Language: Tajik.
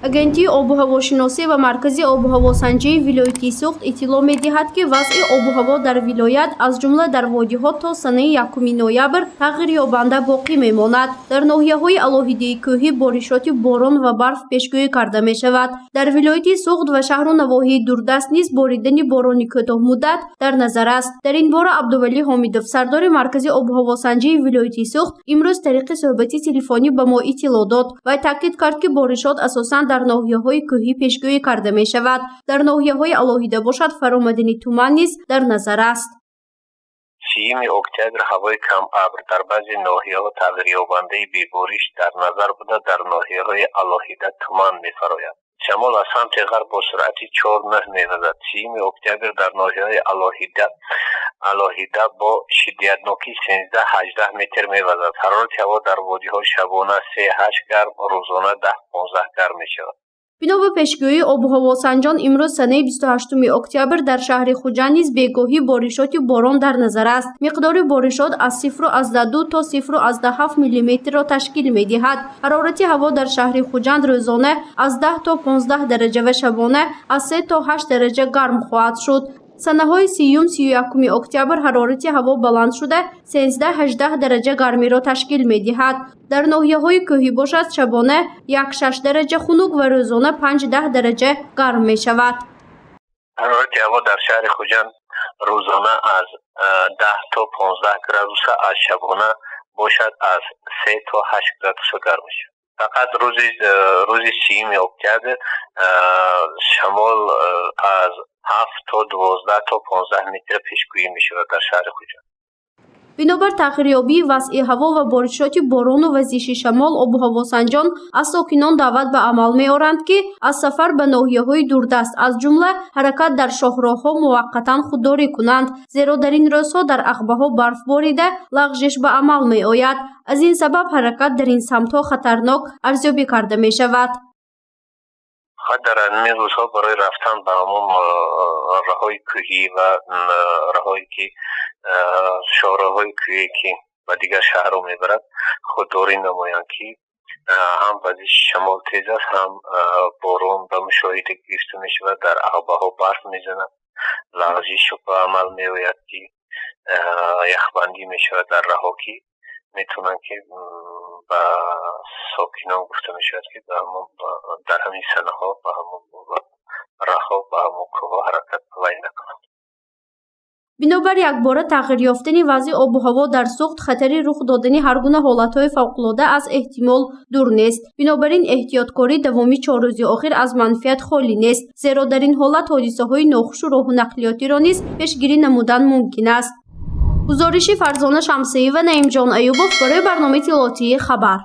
агентии обу-ҳавошиносӣ ва маркази обу-ҳавосанҷии вилояти Суғд иттилоъ медиҳад, ки вазъи обу-ҳаво дар вилоят аз ҷумла дар водиҳо то санаи 1 ноябр тағйирёбанда боқӣ мемонад. Дар ноҳияҳои алоҳидаи кӯҳӣ боришоти борон ва барф пешгӯӣ карда мешавад. Дар вилояти Суғд ва шаҳру навоҳии дурдаст низ боридани борони кӯтоҳмуддат дар назар аст. Дар ин бора Абдувалӣ Ҳомидов, сардори маркази обу-ҳавосанҷии вилояти Суғд, имрӯз тариқи суҳбати телефонӣ ба мо иттилоъ дод. Вай таъкид кард, ки боришот асосан дар ноҳияҳои кӯҳӣ пешгӯӣ карда мешавад. Дар ноҳияҳои алоҳида бошад, фаромадани туман низ дар назар аст. 3 октябр ҳавои камабр дар баъзе ноҳияҳо тағйирёбандаи бебориш дар назар буда, дар ноҳияҳои алоҳида туман мефарояд. шамол аз самти ғарб бо суръати 4-9 мевазад. 3 октябр дар ноҳияҳои алоҳида бо шиддиятноки 13-18 метр мевазад. ҳарорати ҳаво дар водиҳо шабона 3-8 гарм, рӯзона 10-15 гарм мешавад. бино ба пешгӯии обу-ҳавосанҷон, имрӯз санаи 28 октябр дар шаҳри Хуҷанд низ бегоҳӣ боришоти борон дар назар аст. Миқдори боришот аз 0,2 то 0,7 миллиметрро ташкил медиҳад. ҳарорати ҳаво дар шаҳри Хуҷанд рӯзона аз 10 то 15 дараҷа ва шабона аз 3 то 8 дараҷа гарм хоҳад шуд. санаҳои 30-31 октябр ҳарорати ҳаво баланд шуда 13-18 дараҷа гармиро ташкил медиҳад. дар ноҳияҳои кӯҳӣ бошад, шабона 1-6 дараҷа хунук ва рӯзона 5-10 дараҷа гарм мешавад. ҳарорати ҳаво дар шаҳри Хуҷанд рӯзона аз 10 то 15 градуса, аз шабона бошад аз 3 то 8 градуса гарм мешавад. фақат рӯзи 30 октябр шамол аз 7 то 12 то 15 метр пешгӯӣ мешавад дар шаҳри Хуҷанд. бинобар тағйирёбии вазъи ҳаво ва боришоти борону вазиши шамол, обу-ҳавосанҷон аз сокинон даъват ба амал меоранд, ки аз сафар ба ноҳияҳои дурдаст, аз ҷумла ҳаракат дар шоҳроҳҳо муваққатан худдорӣ кунанд, зеро дар ин рӯзҳо дар ағбаҳо барф борида лағжиш ба амал меояд. аз ин сабаб ҳаракат дар ин самтҳо хатарнок арзёбӣ карда мешавад. дар ин рӯзҳо барои рафтан ба ҳамон раҳҳои кӯҳӣ ва раҳҳое ки шоҳроҳҳои кӯҳие ки ба дигар шаҳрҳо мебарад худдорӣ намоянд, ки ҳам вазиши шамол тез аст, ҳам борон ба мушоҳида гирифта мешавад, дар ағбаҳо барф мезанад, лағжиш ба амал меояд, ки яхбандӣ мешавад дар раҳҳо, ки метавонанд ки ба сокинон гуфта мешавад, ки дар ҳамин санаҳо ба ҳамон раҳҳо ба ҳамон кӯҳҳо ҳаракат вай накунанд. бинобар якбора тағйир ёфтани вазъи обу-ҳаво дар Суғд хатари рух додани ҳар гуна ҳолатҳои фавқулода аз эҳтимол дур нест. бинобар ин эҳтиёткорӣ давоми 4 рӯзи охир аз манфиат холӣ нест, зеро дар ин ҳолат ҳодисаҳои нохушу роҳу нақлиётиро низ пешгирӣ намудан мумкин аст. гузориши Фарзона Шамсиева, Наимҷон Аюбов барои барномаи иттилоотии Хабар.